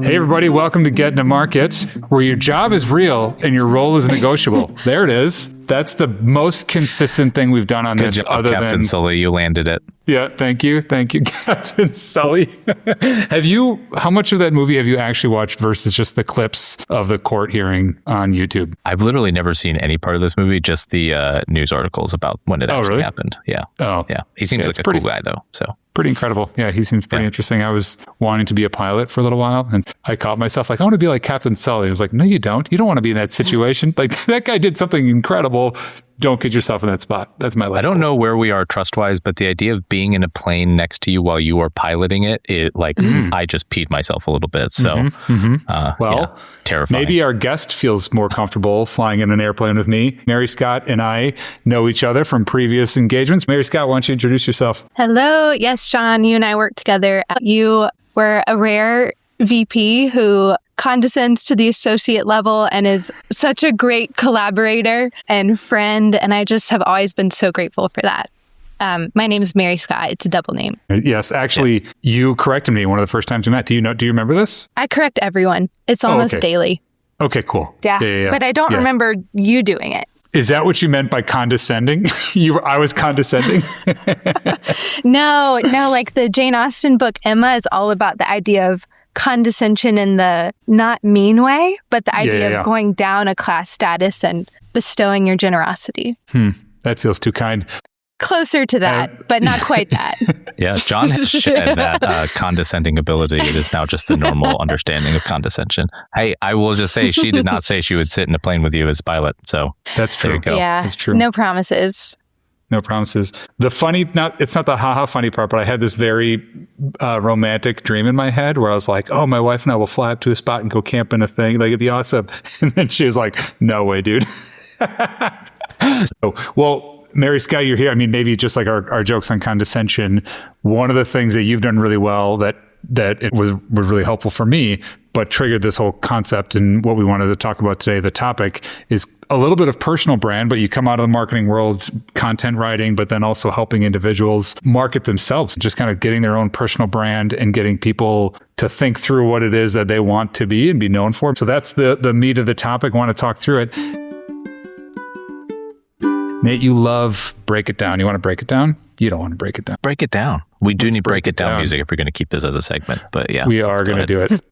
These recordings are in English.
Hey everybody, welcome to Get Into Market, where your job is real and your role is negotiable. There it is. That's the most consistent thing we've done on Good this. job, other Captain than Sully, you landed it. Yeah, thank you, Captain Sully. How much of that movie have you actually watched versus just the clips of the court hearing on YouTube? I've literally never seen any part of this movie, just the news articles about when it actually happened. Yeah. Oh, yeah. He seems like a cool guy though. So pretty incredible. Yeah, he seems pretty interesting. I was wanting to be a pilot for a little while, and I caught myself like, I want to be like Captain Sully. I was like, no, you don't. You don't want to be in that situation. Like, that guy did something incredible. Don't get yourself in that spot. That's my life. I don't know where we are trust-wise, but the idea of being in a plane next to you while you are piloting it, I just peed myself a little bit. So, terrifying. Maybe our guest feels more comfortable flying in an airplane with me. Mary-Scott and I know each other from previous engagements. Mary-Scott, why don't you introduce yourself? Hello. Yes, John, you and I work together. You were a rare VP who condescends to the associate level and is such a great collaborator and friend. And I just have always been so grateful for that. My name is Mary-Scott. It's a double name. Yes, actually, you corrected me one of the first times we met. Do you remember this? I correct everyone. It's almost daily. Okay, cool. Yeah. But I don't remember you doing it. Is that what you meant by condescending? I was condescending? No, like the Jane Austen book, Emma, is all about the idea of condescension in the not mean way, but the idea of going down a class status and bestowing your generosity. That feels too kind. Closer to that, but not quite that. Yeah, John has shed that condescending ability. It is now just a normal understanding of condescension. Hey, I will just say she did not say she would sit in a plane with you as pilot. So that's true. There you go. Yeah, that's true. No promises. No promises. The funny, it's not the haha funny part, but I had this very romantic dream in my head where I was like, oh, my wife and I will fly up to a spot and go camp in a thing. Like, it'd be awesome. And then she was like, no way, dude. Mary-Scott, you're here. I mean, maybe just like our jokes on condescension, one of the things that you've done really well that it was really helpful for me, but triggered this whole concept and what we wanted to talk about today, the topic is a little bit of personal brand, but you come out of the marketing world, content writing, but then also helping individuals market themselves, just kind of getting their own personal brand and getting people to think through what it is that they want to be and be known for. So that's the meat of the topic. I want to talk through it. Nate, you love Break It Down. You want to break it down? You don't want to break it down. Break it down. We do need break it down music if we're going to keep this as a segment. But yeah, we are going to do it.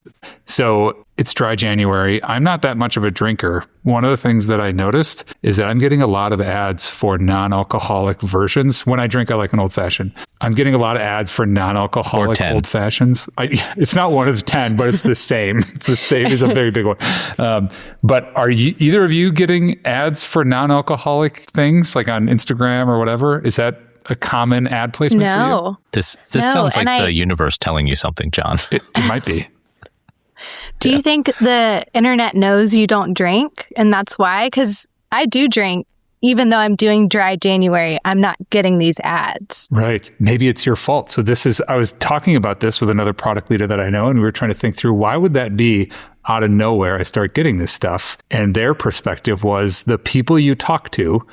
So it's dry January. I'm not that much of a drinker. One of the things that I noticed is that I'm getting a lot of ads for non-alcoholic versions. When I drink, I like an old fashioned. I'm getting a lot of ads for non-alcoholic old fashions. It's not one of 10, but it's the same. It's the same. It's a very big one. But are either of you getting ads for non-alcoholic things like on Instagram or whatever? Is that a common ad placement for you? This sounds like the universe telling you something, John. It might be. Do you think the internet knows you don't drink and that's why? Because I do drink. Even though I'm doing dry January, I'm not getting these ads. Right. Maybe it's your fault. So I was talking about this with another product leader that I know, and we were trying to think through why would that be out of nowhere I start getting this stuff. And their perspective was the people you talk to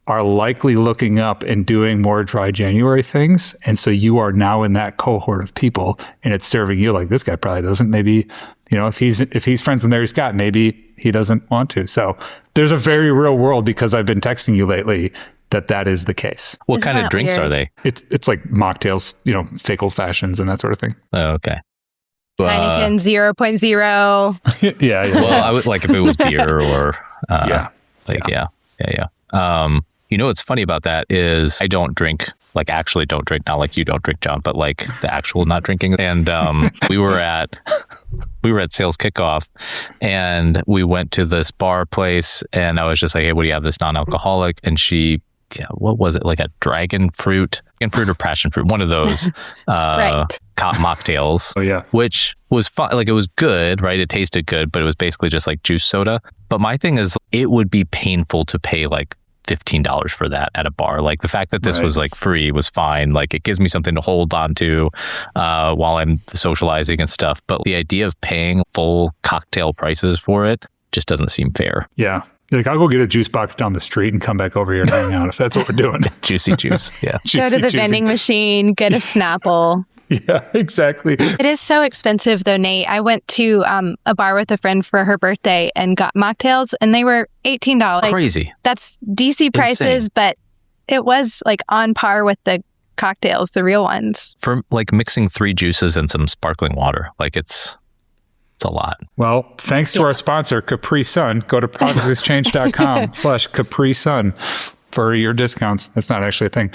are likely looking up and doing more dry January things. And so you are now in that cohort of people and it's serving you like this guy probably doesn't. Maybe, if he's friends with Mary-Scott, maybe he doesn't want to. So there's a very real world because I've been texting you lately that is the case. What kind of drinks are they? It's like mocktails, fake old fashions and that sort of thing. Oh, okay. Heineken 0.0. Yeah. Well, I would like if it was beer or yeah. What's funny about that is I don't drink, actually don't drink, not like you don't drink, John, but like the actual not drinking. And we were at sales kickoff and we went to this bar place and I was just like, hey, what do you have this non-alcoholic? And she, what was it? Like a dragon fruit or passion fruit, one of those mocktails. Oh yeah. Which was fun. Like it was good, right? It tasted good, but it was basically just like juice soda. But my thing is it would be painful to pay like $15 for that at a bar. Like the fact that this was like free was fine. Like it gives me something to hold on to while I'm socializing and stuff. But the idea of paying full cocktail prices for it just doesn't seem fair. Yeah. Like, I'll go get a juice box down the street and come back over here and hang out if that's what we're doing. Juicy juice. Yeah. Go to the vending machine, get a Snapple. Yeah, exactly. It is so expensive though, Nate. I went to a bar with a friend for her birthday and got mocktails and they were $18. Crazy. That's DC prices, but it was like on par with the cocktails, the real ones. For like mixing 3 juices and some sparkling water. Like it's a lot. Well, thanks to our sponsor, Capri Sun. Go to productexchange.com/Capri Sun for your discounts. That's not actually a thing.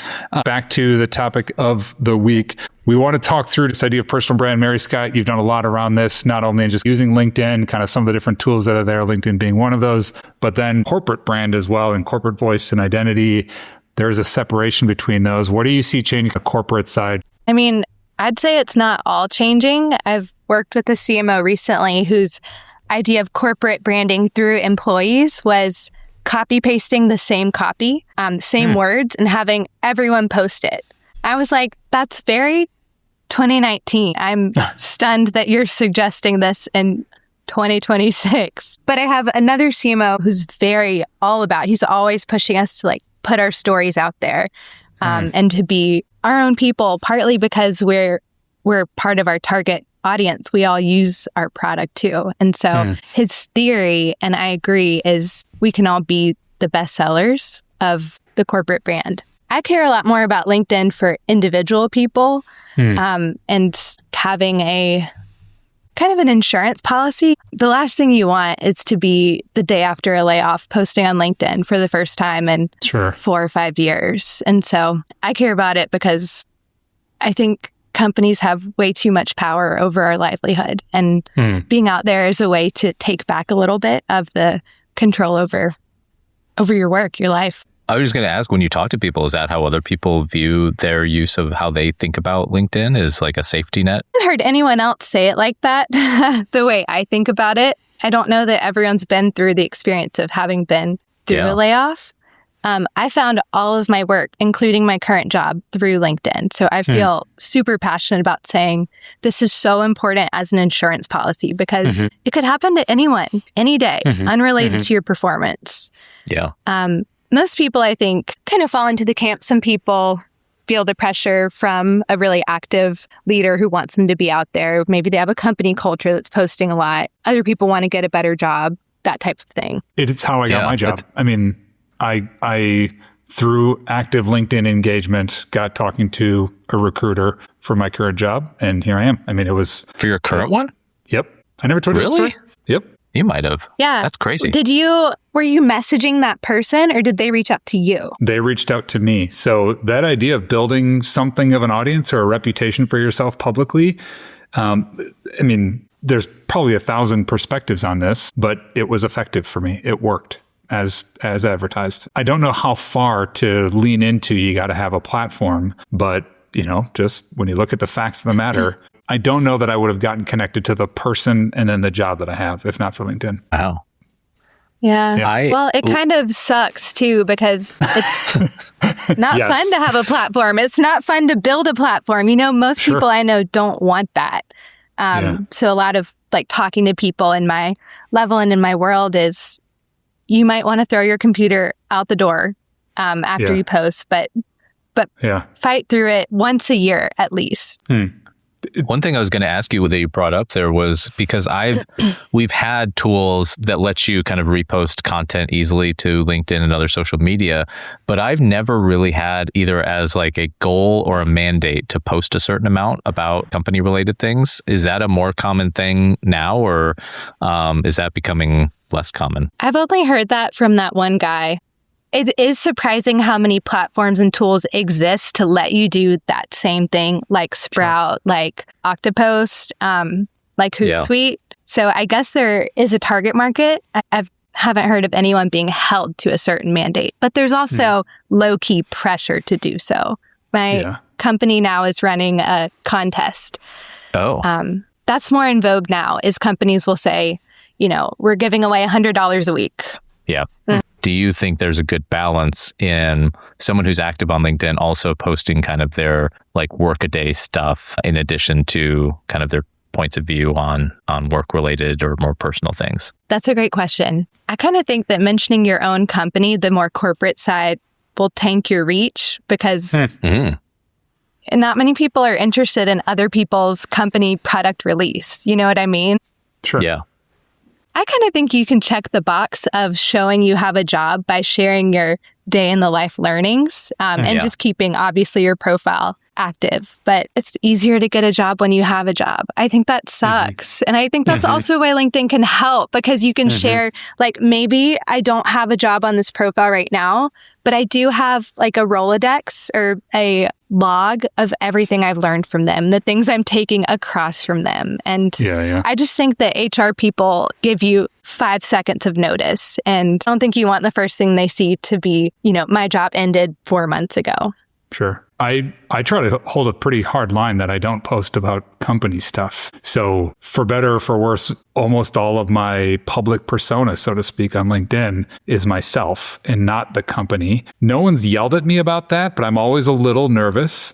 Back to the topic of the week. We want to talk through this idea of personal brand. Mary-Scott, you've done a lot around this, not only in just using LinkedIn, kind of some of the different tools that are there, LinkedIn being one of those, but then corporate brand as well, and corporate voice and identity. There's a separation between those. What do you see changing the corporate side? I mean, I'd say it's not all changing. I've worked with a CMO recently whose idea of corporate branding through employees was copy pasting the same copy, same words, and having everyone post it. I was like, that's very 2019. I'm stunned that you're suggesting this in 2026. But I have another CMO who's very all about, he's always pushing us to like put our stories out there and to be our own people, partly because we're part of our target audience. We all use our product too. And so his theory, and I agree, is we can all be the best sellers of the corporate brand. I care a lot more about LinkedIn for individual people and having a kind of an insurance policy. The last thing you want is to be the day after a layoff posting on LinkedIn for the first time in 4 or 5 years. And so I care about it because I think companies have way too much power over our livelihood. And being out there is a way to take back a little bit of the control over your work, your life. I was just going to ask, when you talk to people, is that how other people view their use of how they think about LinkedIn as like a safety net? I haven't heard anyone else say it like that, the way I think about it. I don't know that everyone's been through the experience of having been through a layoff. I found all of my work, including my current job, through LinkedIn. So I feel super passionate about saying this is so important as an insurance policy because it could happen to anyone, any day, unrelated to your performance. Yeah. Most people, I think, kind of fall into the camp. Some people feel the pressure from a really active leader who wants them to be out there. Maybe they have a company culture that's posting a lot. Other people want to get a better job, that type of thing. It's how I got my job. I mean, I through active LinkedIn engagement, got talking to a recruiter for my current job, and here I am. I mean, it was... For your current one? Yep. I never told you that story. Yep. You might have. Yeah. That's crazy. Were you messaging that person or did they reach out to you? They reached out to me. So that idea of building something of an audience or a reputation for yourself publicly, I mean, there's probably 1,000 perspectives on this, but it was effective for me. It worked as advertised. I don't know how far to lean into. You got to have a platform, but just when you look at the facts of the matter, I don't know that I would have gotten connected to the person and then the job that I have if not for LinkedIn. Wow. Yeah. Well, it kind of sucks too because it's not fun to have a platform. It's not fun to build a platform. Most people I know don't want that. So a lot of like talking to people in my level and in my world is you might want to throw your computer out the door after you post, but fight through it once a year at least. One thing I was going to ask you that you brought up there was because we've had tools that let you kind of repost content easily to LinkedIn and other social media, but I've never really had either as like a goal or a mandate to post a certain amount about company related things. Is that a more common thing now, or is that becoming less common? I've only heard that from that one guy. It is surprising how many platforms and tools exist to let you do that same thing, like Sprout, like Octopost, like Hootsuite. So I guess there is a target market. I haven't heard of anyone being held to a certain mandate, but there's also low-key pressure to do so. My company now is running a contest. That's more in vogue now, is companies will say, we're giving away $100 a week. Yeah. Do you think there's a good balance in someone who's active on LinkedIn also posting kind of their like work-a-day stuff in addition to kind of their points of view on work-related or more personal things? That's a great question. I kind of think that mentioning your own company, the more corporate side, will tank your reach because not many people are interested in other people's company product release. You know what I mean? Sure. Yeah. I kind of think you can check the box of showing you have a job by sharing your day in the life learnings and just keeping, obviously, your profile active. But it's easier to get a job when you have a job. I think that sucks. And I think that's also why LinkedIn can help, because you can share, like, maybe I don't have a job on this profile right now, but I do have like a Rolodex or a log of everything I've learned from them, the things I'm taking across from them. And I just think that HR people give you 5 seconds of notice. And I don't think you want the first thing they see to be, you know, my job ended 4 months ago. Sure. I try to hold a pretty hard line that I don't post about company stuff. So for better or for worse, almost all of my public persona, so to speak, on LinkedIn is myself and not the company. No one's yelled at me about that, but I'm always a little nervous.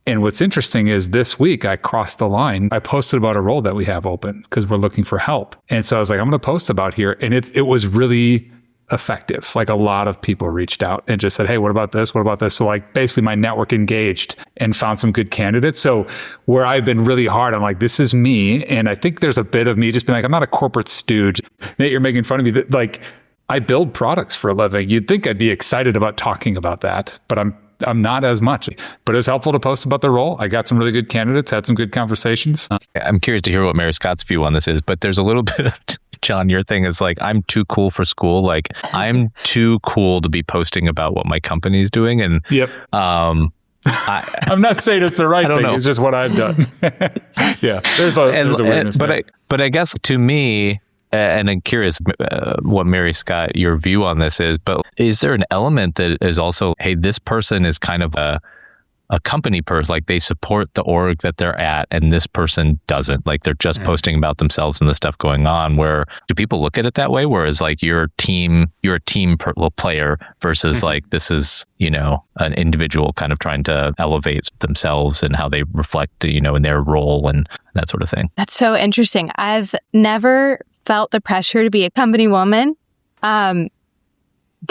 And what's interesting is this week I crossed the line. I posted about a role that we have open because we're looking for help. And so I was like, I'm going to post about here. And it was really effective. Like, a lot of people reached out and just said, hey, what about this? What about this? So like basically my network engaged and found some good candidates. So where I've been really hard, I'm like, this is me. And I think there's a bit of me just being like, I'm not a corporate stooge. Nate, you're making fun of me. Like, I build products for a living. You'd think I'd be excited about talking about that, but I'm not as much. But it was helpful to post about the role. I got some really good candidates, had some good conversations. I'm curious to hear what Mary-Scott's view on this is, but there's a little bit of, John, your thing is like, I'm too cool for school. Like, I'm too cool to be posting about what my company's doing. And I'm not saying it's the right thing. Know. It's just what I've done. There's a weirdness there. But I guess to me, and I'm curious what Mary-Scott, your view on this is, but is there an element that is also, hey, this person is kind of a company person, like they support the org that they're at, and this person doesn't, like they're just posting about themselves and the stuff going on. Where do people look at it that way? Whereas like you're a team player versus like this is, you know, an individual kind of trying to elevate themselves and how they reflect, you know, in their role and that sort of thing. That's so interesting. I've never felt the pressure to be a company woman. Do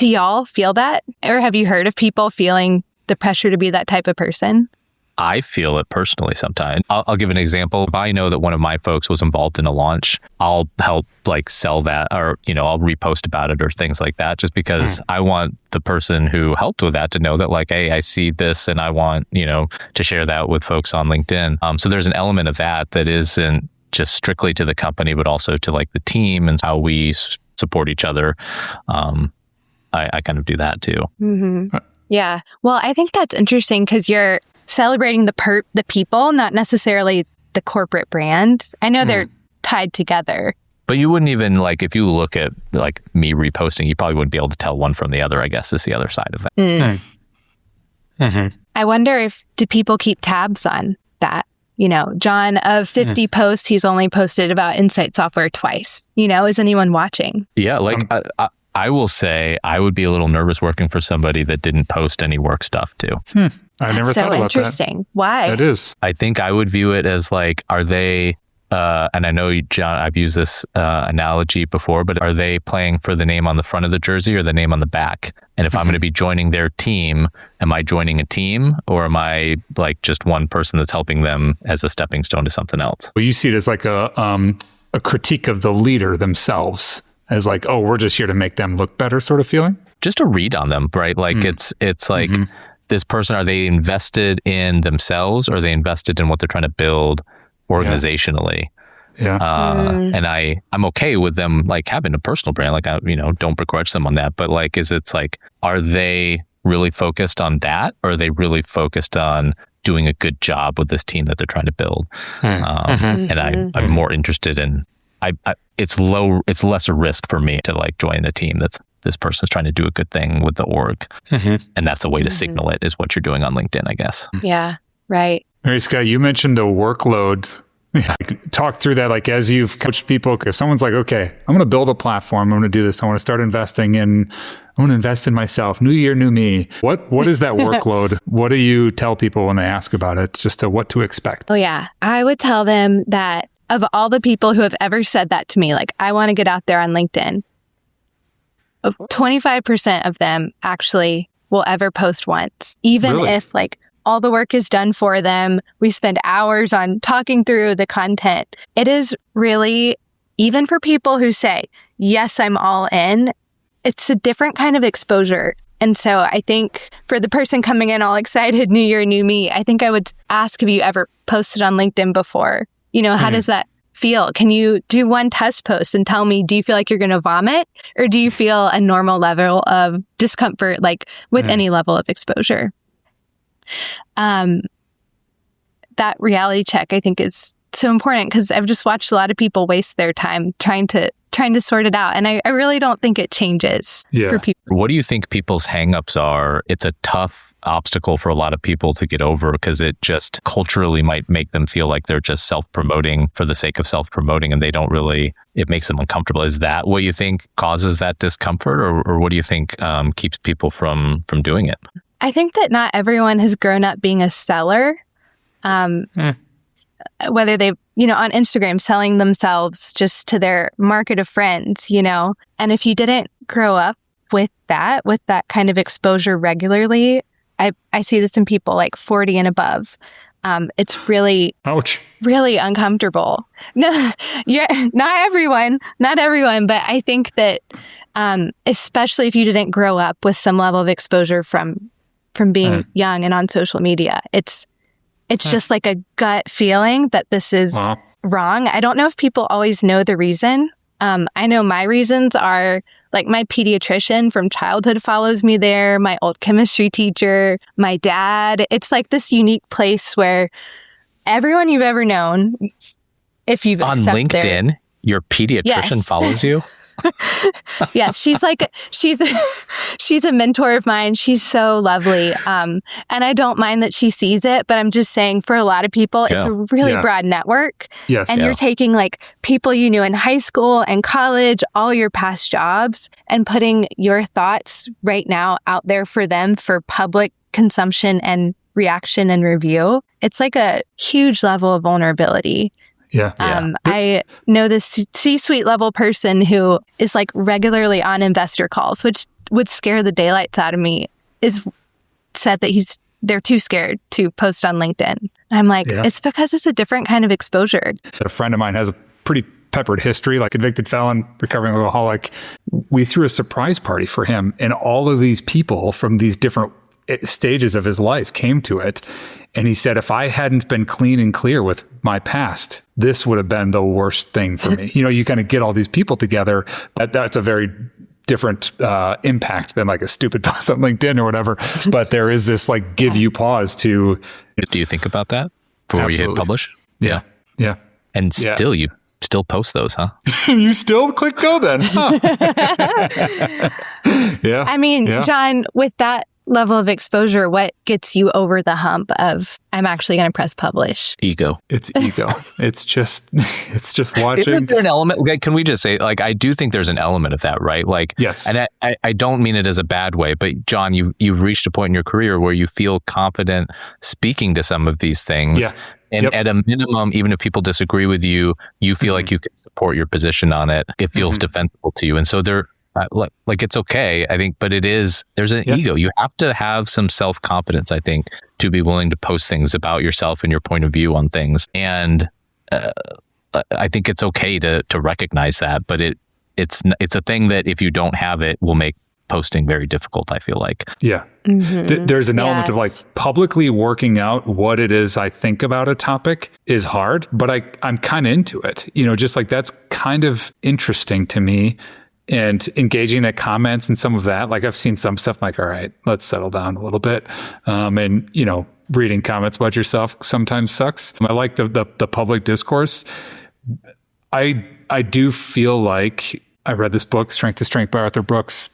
y'all feel that? Or have you heard of people feeling the pressure to be that type of person? I feel it personally sometimes. I'll give an example. If I know that one of my folks was involved in a launch, I'll help like sell that, or, you know, I'll repost about it or things like that, just because I want the person who helped with that to know that like, hey, I see this and I want, you know, to share that with folks on LinkedIn. So there's an element of that isn't just strictly to the company, but also to like the team and how we support each other. I kind of do that too. Mm-hmm. Yeah. Well, I think that's interesting because you're celebrating the people, not necessarily the corporate brand. I know they're tied together. But you wouldn't even, like, if you look at like me reposting, you probably wouldn't be able to tell one from the other, I guess, is the other side of that. I wonder do people keep tabs on that? You know, John, of 50 posts, he's only posted about Insight Software twice. You know, is anyone watching? Yeah, like I will say I would be a little nervous working for somebody that didn't post any work stuff too. I never thought about that. So interesting. Why? It is. I think I would view it as like, are they, and I know, John, I've used this analogy before, but are they playing for the name on the front of the jersey or the name on the back? And if I'm going to be joining their team, am I joining a team or am I like just one person that's helping them as a stepping stone to something else? Well, you see it as like a critique of the leader themselves. As like, oh, we're just here to make them look better sort of feeling? Just a read on them, right? Like it's like this person, are they invested in themselves or are they invested in what they're trying to build organizationally? And I'm okay with them like having a personal brand. Like, I, you know, don't begrudge them on that. But like, it's like, are they really focused on that? Or are they really focused on doing a good job with this team that they're trying to build? And I'm more interested in, it's lesser risk for me to like join a team that's this person's trying to do a good thing with the org. And that's a way to signal it, is what you're doing on LinkedIn, I guess. Yeah, right. Mary-Scott, you mentioned the workload. Talk through that, like as you've coached people, because someone's like, okay, I'm going to build a platform. I'm going to do this. I want to start investing in, I want to invest in myself. New year, new me. What is that workload? What do you tell people when they ask about it? Just to what to expect? Oh yeah. I would tell them that of all the people who have ever said that to me, like, I want to get out there on LinkedIn, 25% of them actually will ever post once, even if like all the work is done for them. We spend hours on talking through the content. It is really, even for people who say, yes, I'm all in, it's a different kind of exposure. And so I think for the person coming in all excited, new year, new me, I think I would ask if you ever posted on LinkedIn before. How does that feel? Can you do one test post and tell me, do you feel like you're going to vomit, or do you feel a normal level of discomfort, like with any level of exposure? That reality check, I think, is so important, because I've just watched a lot of people waste their time trying to sort it out. And I really don't think it changes for people. What do you think people's hangups are? It's a tough obstacle for a lot of people to get over, because it just culturally might make them feel like they're just self-promoting for the sake of self-promoting, and it makes them uncomfortable. Is that what you think causes that discomfort, or what do you think keeps people from doing it? I think that not everyone has grown up being a seller. Whether they've, on Instagram selling themselves just to their market of friends, and if you didn't grow up with that kind of exposure regularly, I see this in people like 40 and above. It's really, really uncomfortable. No, not everyone, but I think that, especially if you didn't grow up with some level of exposure from being young and on social media, it's just like a gut feeling that this is wrong. I don't know if people always know the reason. I know my reasons are, like, my pediatrician from childhood follows me there, my old chemistry teacher, my dad. It's like this unique place where everyone you've ever known, if you've on LinkedIn, your pediatrician follows you. Yes, she's a mentor of mine. She's so lovely. And I don't mind that she sees it, but I'm just saying, for a lot of people, it's a really broad network. Yes. And you're taking like people you knew in high school and college, all your past jobs, and putting your thoughts right now out there for them for public consumption and reaction and review. It's like a huge level of vulnerability. I know this C-suite level person who is like regularly on investor calls, which would scare the daylights out of me, said that they're too scared to post on LinkedIn. I'm like, it's because it's a different kind of exposure. A friend of mine has a pretty peppered history, like convicted felon, recovering alcoholic. We threw a surprise party for him, and all of these people from these different stages of his life came to it. And he said, if I hadn't been clean and clear with my past, this would have been the worst thing for me. You kind of get all these people together. That's a very different impact than like a stupid post on LinkedIn or whatever. But there is this like give you pause to. Do you think about that before you hit publish? Yeah. And you still post those, huh? You still click go then, huh? I mean, John, with that level of exposure, what gets you over the hump of, I'm actually going to press publish? Ego. It's ego. it's just watching. Isn't there an element? Like, can we just say, like, I do think there's an element of that, right? Like, yes. And I don't mean it as a bad way, but John, you've reached a point in your career where you feel confident speaking to some of these things. Yeah. And at a minimum, even if people disagree with you, you feel like you can support your position on it. It feels defensible to you. And so like it's okay, I think, but there's an ego. You have to have some self-confidence, I think, to be willing to post things about yourself and your point of view on things. And I think it's okay to recognize that, but it's a thing that if you don't have it, will make posting very difficult, I feel like. Yeah. There's an element of like publicly working out what it is I think about a topic is hard, but I'm kind of into it. Just like that's kind of interesting to me. And engaging the comments and some of that, like I've seen some stuff like, all right, let's settle down a little bit. And, reading comments about yourself sometimes sucks. I like the public discourse. I do feel like I read this book, Strength to Strength by Arthur Brooks,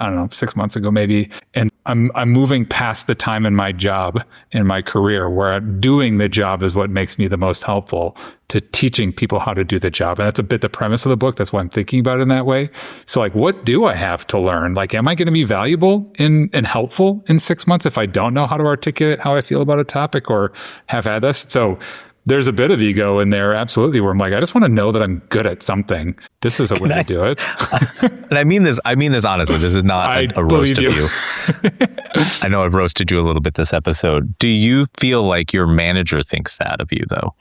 I don't know, 6 months ago maybe. And I'm moving past the time in my job, in my career, where doing the job is what makes me the most helpful to teaching people how to do the job. And that's a bit the premise of the book. That's why I'm thinking about it in that way. So like, what do I have to learn? Like, am I going to be valuable and helpful in 6 months if I don't know how to articulate how I feel about a topic or have had this? So there's a bit of ego in there, absolutely, where I'm like, I just want to know that I'm good at something. This is a way to do it. And I mean this honestly. This is not a roast of you. I know I've roasted you a little bit this episode. Do you feel like your manager thinks that of you, though?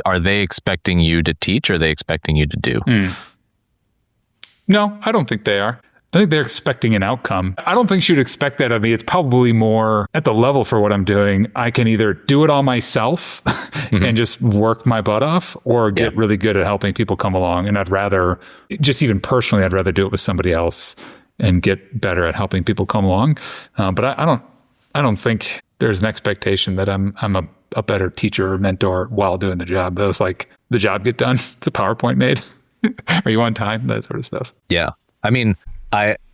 Are they expecting you to teach, or are they expecting you to do? No, I don't think they are. I think they're expecting an outcome. I don't think she would expect that of me. It's probably more at the level for what I'm doing. I can either do it all myself and just work my butt off, or get really good at helping people come along. And I'd rather, just even personally, I'd rather do it with somebody else and get better at helping people come along. But I don't think there's an expectation that I'm a better teacher or mentor while doing the job. That was like, the job get done. It's a PowerPoint made. Are you on time? That sort of stuff. Yeah. I mean,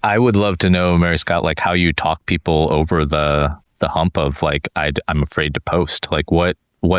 I would love to know, Mary-Scott, like how you talk people over the hump of like, I'm afraid to post. Like what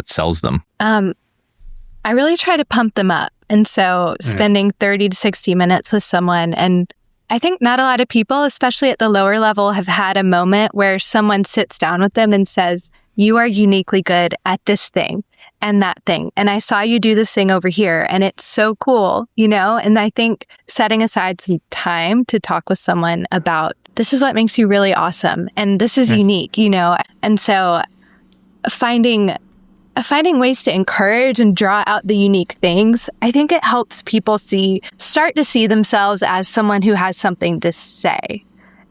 sells them? I really try to pump them up. And so spending 30 to 60 minutes with someone, and I think not a lot of people, especially at the lower level, have had a moment where someone sits down with them and says, you are uniquely good at this thing and that thing. And I saw you do this thing over here, and it's so cool, you know? And I think setting aside some time to talk with someone about, this is what makes you really awesome, and this is unique, you know? And so finding ways to encourage and draw out the unique things, I think it helps people start to see themselves as someone who has something to say.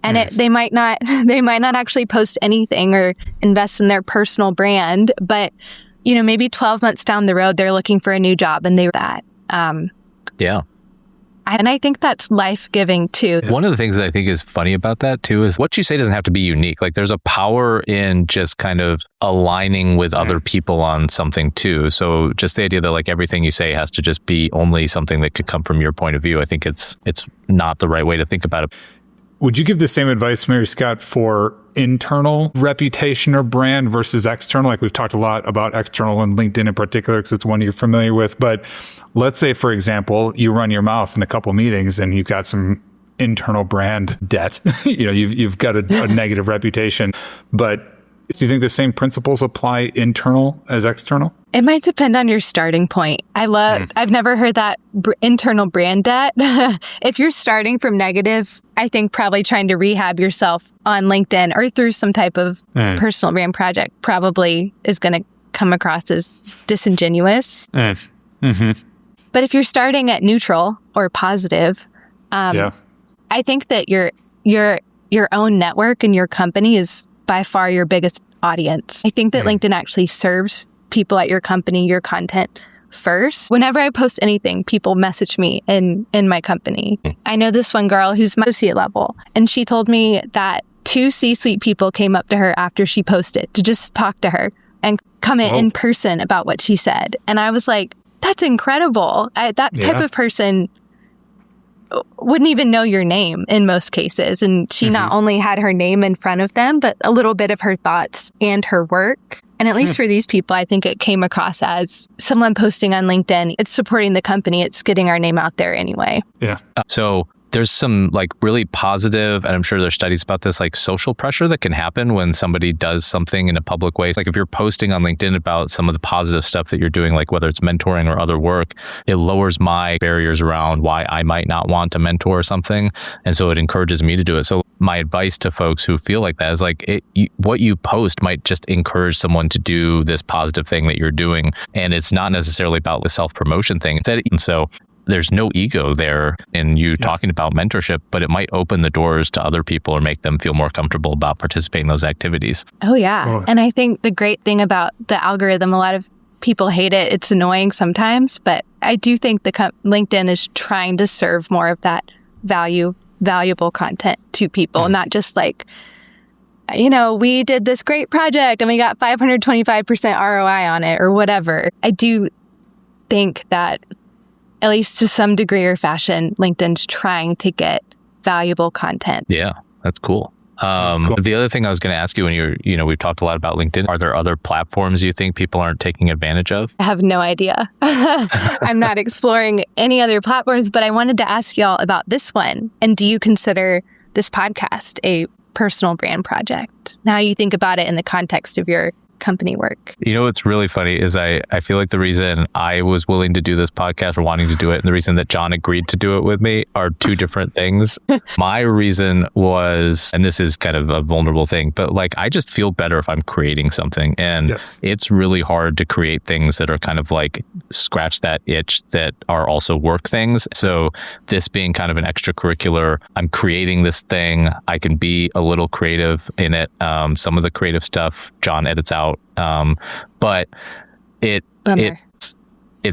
And they might not actually post anything or invest in their personal brand, but you know, maybe 12 months down the road, they're looking for a new job and yeah. And I think that's life-giving too. One of the things that I think is funny about that too is what you say doesn't have to be unique. Like there's a power in just kind of aligning with other people on something too. So just the idea that like everything you say has to just be only something that could come from your point of view, I think it's not the right way to think about it. Would you give the same advice, Mary-Scott, for internal reputation or brand versus external? Like we've talked a lot about external and LinkedIn in particular, because it's one you're familiar with. But let's say, for example, you run your mouth in a couple meetings and you've got some internal brand debt. You know, you've got a negative reputation. But do you think the same principles apply internal as external? It might depend on your starting point. I've never heard that internal brand debt. If you're starting from negative, I think probably trying to rehab yourself on LinkedIn or through some type of personal brand project probably is going to come across as disingenuous. But if you're starting at neutral or positive, I think that your own network and your company is by far your biggest audience. I think that LinkedIn actually serves people at your company, your content first. Whenever I post anything, people message me in my company. I know this one girl who's my associate level, and she told me that 2 C-suite people came up to her after she posted to just talk to her and comment in person about what she said. And I was like, that's incredible. That type of person wouldn't even know your name in most cases. And she not only had her name in front of them, but a little bit of her thoughts and her work. And at least for these people, I think it came across as someone posting on LinkedIn. It's supporting the company. It's getting our name out there anyway. Yeah. So there's some like really positive, and I'm sure there's studies about this, like social pressure that can happen when somebody does something in a public way. It's like if you're posting on LinkedIn about some of the positive stuff that you're doing, like whether it's mentoring or other work, it lowers my barriers around why I might not want to mentor or something. And so it encourages me to do it. So my advice to folks who feel like that is like what you post might just encourage someone to do this positive thing that you're doing. And it's not necessarily about the self-promotion thing. And so there's no ego there in you talking about mentorship, but it might open the doors to other people or make them feel more comfortable about participating in those activities. Oh, yeah. Totally. And I think the great thing about the algorithm, a lot of people hate it. It's annoying sometimes, but I do think LinkedIn is trying to serve more of that valuable content to people, not just like, you know, we did this great project and we got 525% ROI on it or whatever. I do think that at least to some degree or fashion, LinkedIn's trying to get valuable content. Yeah, that's cool. The other thing I was going to ask you when we've talked a lot about LinkedIn, are there other platforms you think people aren't taking advantage of? I have no idea. I'm not exploring any other platforms, but I wanted to ask y'all about this one. And do you consider this podcast a personal brand project? Now you think about it in the context of your company work. You know what's really funny is I feel like the reason I was willing to do this podcast or wanting to do it and the reason that John agreed to do it with me are two different things. My reason was, and this is kind of a vulnerable thing, but like I just feel better if I'm creating something. And it's really hard to create things that are kind of like scratch that itch that are also work things. So this being kind of an extracurricular, I'm creating this thing. I can be a little creative in it. Some of the creative stuff John edits out. But it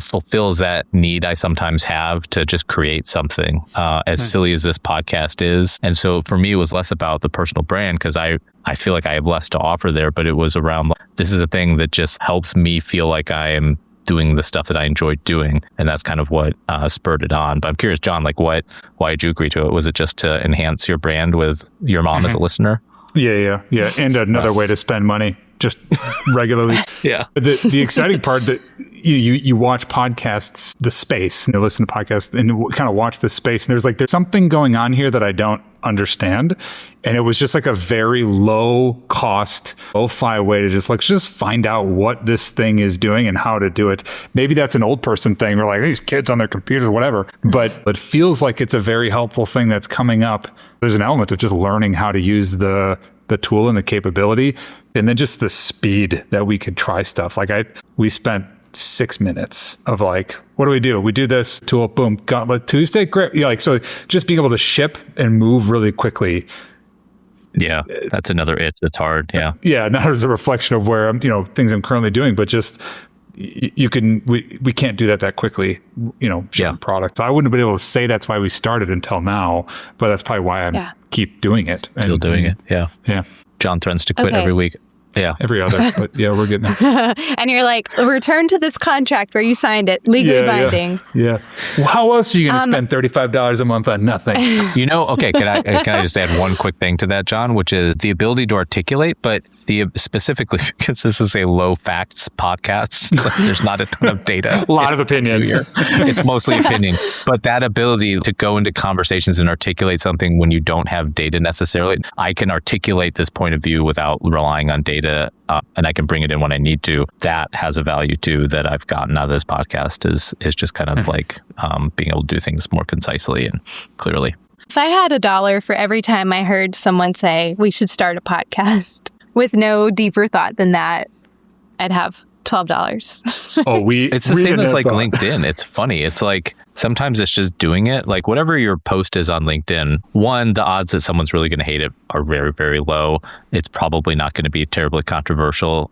fulfills that need I sometimes have to just create something, as silly as this podcast is. And so for me, it was less about the personal brand because I feel like I have less to offer there, but it was around, this is a thing that just helps me feel like I am doing the stuff that I enjoy doing. And that's kind of what spurred it on. But I'm curious, John, like why did you agree to it? Was it just to enhance your brand with your mom as a listener? Yeah. And another way to spend money. Just regularly. The exciting part that you watch podcasts, the space, listen to podcasts and kind of watch the space. And there's something going on here that I don't understand. And it was just like a very low cost, lo-fi way to just find out what this thing is doing and how to do it. Maybe that's an old person thing. We're like, these kids on their computers, whatever. But it feels like it's a very helpful thing that's coming up. There's an element of just learning how to use the tool and the capability, and then just the speed that we could try stuff. We spent 6 minutes of what do we do? We do this tool, boom, Gauntlet Tuesday, great. So just being able to ship and move really quickly. Yeah, that's another itch that's hard. Yeah. Yeah, not as a reflection of where things I'm currently doing, but just we can't do that quickly, product. So I wouldn't have been able to say that's why we started until now, but that's probably why I keep doing it. Still doing it. Yeah. Yeah. John threatens to quit every week. Yeah. Every other, but yeah, we're getting there. And you're like, return to this contract where you signed it, legally binding. Yeah. Well, how else are you going to spend $35 a month on nothing? Okay, can I just add one quick thing to that, John, which is the ability to articulate, but specifically because this is a low facts podcast, there's not a ton of data. A lot of opinion here. It's mostly opinion, but that ability to go into conversations and articulate something when you don't have data necessarily, I can articulate this point of view without relying on data, and I can bring it in when I need to. That has a value too that I've gotten out of this podcast is just kind of being able to do things more concisely and clearly. If I had $1 for every time I heard someone say we should start a podcast with no deeper thought than that, I'd have $12. It's the same as LinkedIn. It's funny. It's like sometimes it's just doing it. Like whatever your post is on LinkedIn, one, the odds that someone's really going to hate it are very, very low. It's probably not going to be terribly controversial.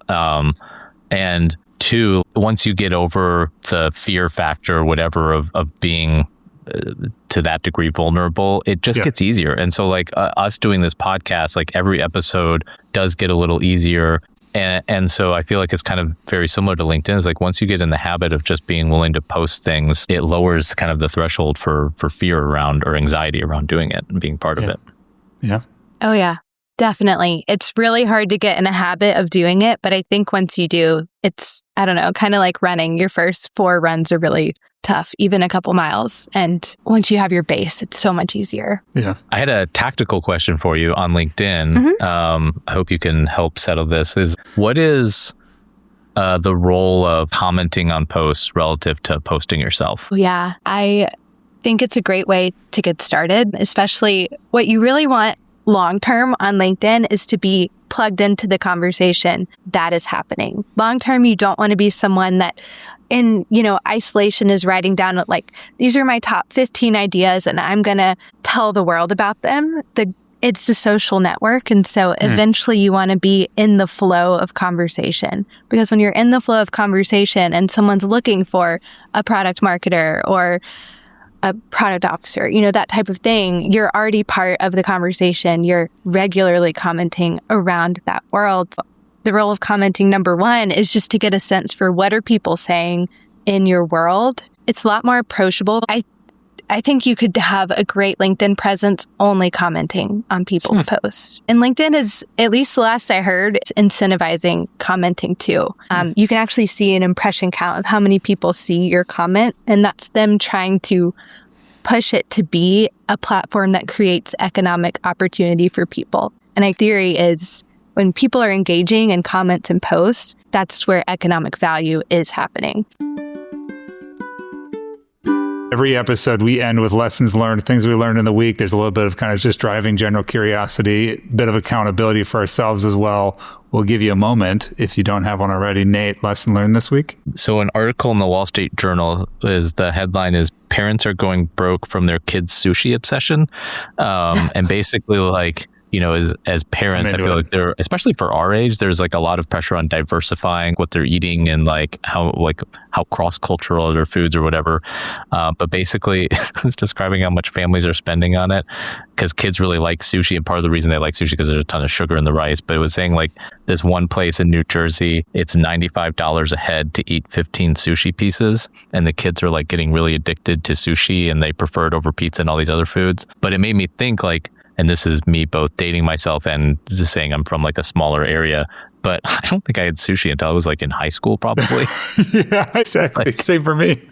And two, once you get over the fear factor or whatever of being to that degree vulnerable, it just gets easier. And so us doing this podcast, every episode does get a little easier. And so I feel like it's kind of very similar to LinkedIn. It's once you get in the habit of just being willing to post things, it lowers kind of the threshold for fear around or anxiety around doing it and being part of it. Yeah. Oh, yeah, definitely. It's really hard to get in a habit of doing it. But I think once you do, it's, I don't know, kind of like running. Your first 4 runs are really tough, even a couple miles. And once you have your base, it's so much easier. Yeah. I had a tactical question for you on LinkedIn. I hope you can help settle this. What is the role of commenting on posts relative to posting yourself? Yeah, I think it's a great way to get started, especially what you really want long-term on LinkedIn is to be plugged into the conversation that is happening. Long-term, you don't want to be someone that in, isolation is writing down these are my top 15 ideas and I'm going to tell the world about them. It's a social network. And so eventually you want to be in the flow of conversation, because when you're in the flow of conversation and someone's looking for a product marketer or a product officer, that type of thing, you're already part of the conversation. You're regularly commenting around that world. The role of commenting, number one, is just to get a sense for what are people saying in your world. It's a lot more approachable. I think you could have a great LinkedIn presence only commenting on people's posts. And LinkedIn is, at least the last I heard, it's incentivizing commenting too. You can actually see an impression count of how many people see your comment, and that's them trying to push it to be a platform that creates economic opportunity for people. And my theory is when people are engaging in comments and posts, that's where economic value is happening. Every episode we end with lessons learned, things we learned in the week. There's a little bit of kind of just driving general curiosity, bit of accountability for ourselves as well. We'll give you a moment if you don't have one already. Nate, lesson learned this week? So an article in the Wall Street Journal the headline is parents are going broke from their kids' sushi obsession. And basically like, you know, as parents, I feel like they're, especially for our age, there's like a lot of pressure on diversifying what they're eating and like how cross-cultural their foods or whatever. But basically, it's describing how much families are spending on it because kids really like sushi. And part of the reason they like sushi because there's a ton of sugar in the rice. But it was saying like this one place in New Jersey, it's $95 a head to eat 15 sushi pieces. And the kids are like getting really addicted to sushi and they prefer it over pizza and all these other foods. But it made me think like, and this is me both dating myself and just saying I'm from like a smaller area, but I don't think I had sushi until I was like in high school, probably. Yeah, exactly. Like, same for me.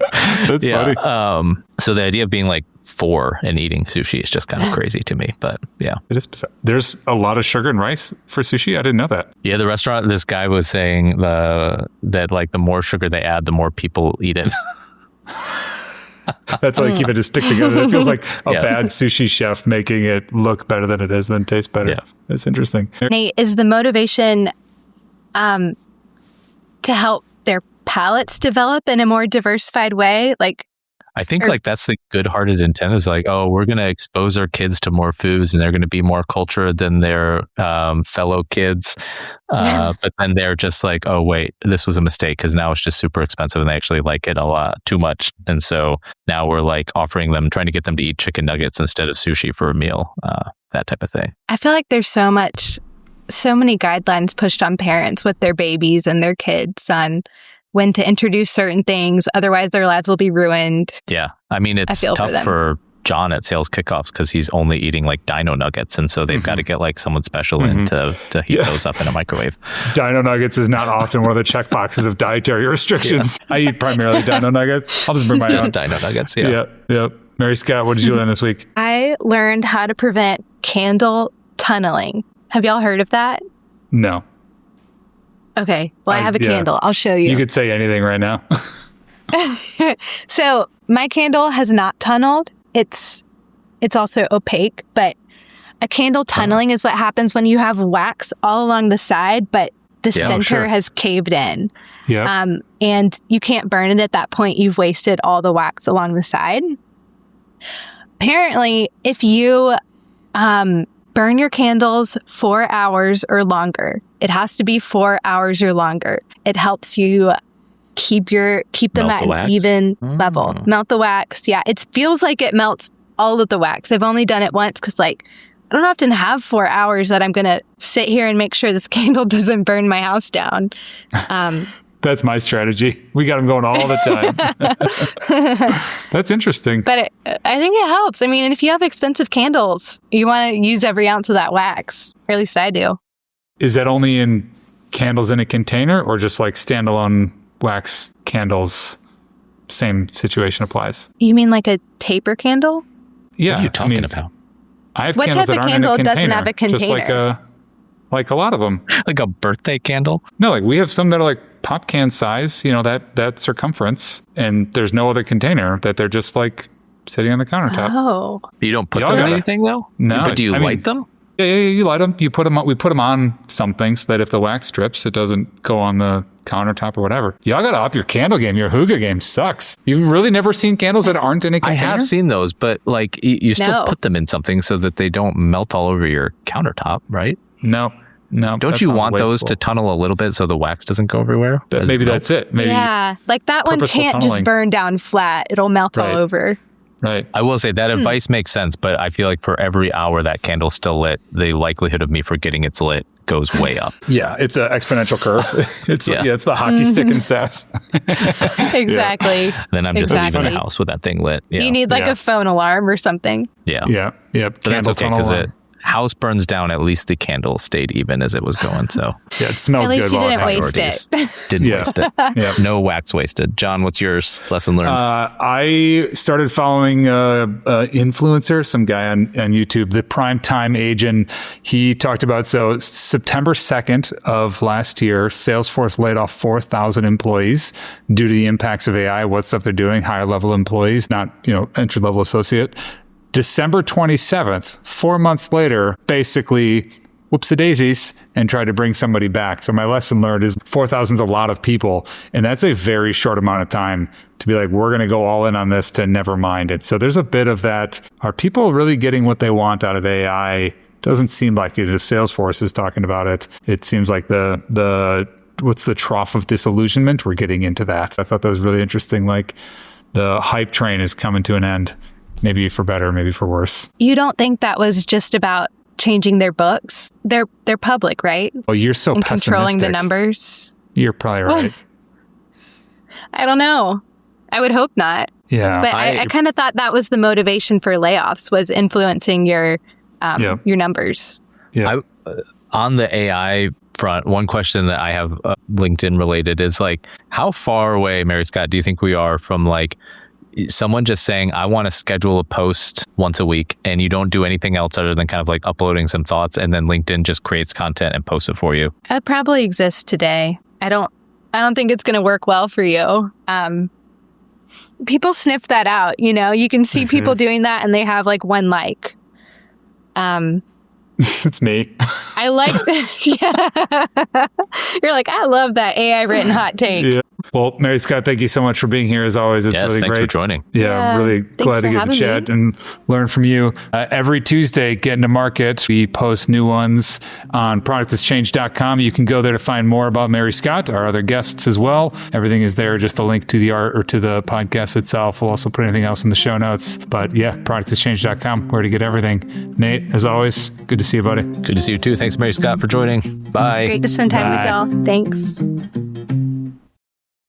That's funny. So the idea of being like 4 and eating sushi is just kind of crazy to me, but yeah. It is bizarre. There's a lot of sugar and rice for sushi. I didn't know that. Yeah, the restaurant, this guy was saying that like the more sugar they add, the more people eat it. That's how you keep it to stick together. It feels like a bad sushi chef making it look better than it is, then taste better. Yeah. That's interesting. Nate, is the motivation to help their palates develop in a more diversified way? Like, I think like that's the good-hearted intent is like, oh, we're going to expose our kids to more foods and they're going to be more cultured than their fellow kids. But then they're just like, oh, wait, this was a mistake because now it's just super expensive and they actually like it a lot too much. And so now we're like offering them, trying to get them to eat chicken nuggets instead of sushi for a meal, that type of thing. I feel like there's so many guidelines pushed on parents with their babies and their kids on when to introduce certain things. Otherwise, their lives will be ruined. Yeah. I mean, it's tough for John at sales kickoffs because he's only eating like dino nuggets. And so they've got to get like someone special in to heat those up in a microwave. Dino nuggets is not often one of the check boxes of dietary restrictions. I eat primarily dino nuggets. I'll just bring my own. Dino nuggets, yeah. Yep. Mary-Scott, what did you learn this week? I learned how to prevent candle tunneling. Have y'all heard of that? No. Okay. Well, I have a candle. I'll show you. You could say anything right now. So my candle has not tunneled. It's also opaque, but a candle tunneling is what happens when you have wax all along the side, but the center has caved in. Yeah. And you can't burn it at that point. You've wasted all the wax along the side. Apparently, if you burn your candles 4 hours or longer, it has to be 4 hours or longer. It helps you keep them at an even level. Melt the wax. Yeah, it feels like it melts all of the wax. I've only done it once because like I don't often have 4 hours that I'm going to sit here and make sure this candle doesn't burn my house down. That's my strategy. We got them going all the time. That's interesting. But I think it helps. I mean, if you have expensive candles, you want to use every ounce of that wax. Or at least I do. Is that only in candles in a container or just like standalone wax candles? Same situation applies. You mean like a taper candle? Yeah. What are you talking about? I have what candles type that of aren't in a candle container. doesn't have a container? Just like a lot of them. Like a birthday candle? No, like we have some that are like pop can size, that circumference, and there's no other container that they're just like sitting on the countertop. Oh. You don't put them in anything though? No. But do you light them? Yeah, you light them. You put them. We put them on something so that if the wax drips, it doesn't go on the countertop or whatever. Y'all got to up your candle game. Your hookah game sucks. You've really never seen candles that aren't in a container? I have seen those, but like you still put them in something so that they don't melt all over your countertop, right? No. Don't you want those to tunnel a little bit so the wax doesn't go everywhere? Maybe that's it. Maybe like that one can't just burn down flat. It'll melt all over. Right. I will say that advice makes sense, but I feel like for every hour that candle's still lit, the likelihood of me forgetting it's lit goes way up. Yeah, it's an exponential curve. It's it's the hockey stick and sass. Exactly. Then I'm just leaving the house with that thing lit. Yeah. You need like a phone alarm or something. Yeah. Yeah. But that's okay because house burns down, at least the candle stayed even as it was going. So yeah, it smelled At least good. you didn't waste it. Didn't waste it. Yep. No wax wasted. John, what's yours? Lesson learned. I started following influencer, some guy on YouTube, the Primetime Agent. He talked about, so September 2nd of last year, Salesforce laid off 4,000 employees due to the impacts of AI, what stuff they're doing, higher level employees, not, entry level associate. December 27th, 4 months later, basically whoopsie-daisies and tried to bring somebody back. So my lesson learned is 4,000 is a lot of people. And that's a very short amount of time to be like, we're going to go all in on this to never mind it. So there's a bit of that. Are people really getting what they want out of AI? Doesn't seem like it. If Salesforce is talking about it, it seems like the what's the trough of disillusionment? We're getting into that. I thought that was really interesting. Like the hype train is coming to an end. Maybe for better, maybe for worse. You don't think that was just about changing their books? They're public, right? Oh, you're so and pessimistic. Controlling the numbers. You're probably right. I don't know. I would hope not. Yeah. But I kind of thought that was the motivation for layoffs, was influencing your numbers. Yeah. On the AI front, one question that I have LinkedIn related is like, how far away, Mary-Scott, do you think we are from like someone just saying, I want to schedule a post once a week, and you don't do anything else other than kind of like uploading some thoughts, and then LinkedIn just creates content and posts it for you? That probably exists today. I don't think it's going to work well for you. People sniff that out, you can see people doing that and they have like one like. It's me. I like yeah. You're like, I love that AI written hot take. Yeah. Well, Mary-Scott, thank you so much for being here as always. It's really thanks great. for joining. Yeah, I'm really glad to get to chat and learn from you. Every Tuesday, Get Into Market, we post new ones on productexchange.com. You can go there to find more about Mary-Scott, our other guests as well. Everything is there, just a link to the art or to the podcast itself. We'll also put anything else in the show notes. But yeah, productexchange.com, where to get everything. Nate, as always, good to see you, buddy. Good to see you too. Thanks, Mary-Scott, for joining. Bye. Great to spend time with y'all. Thanks.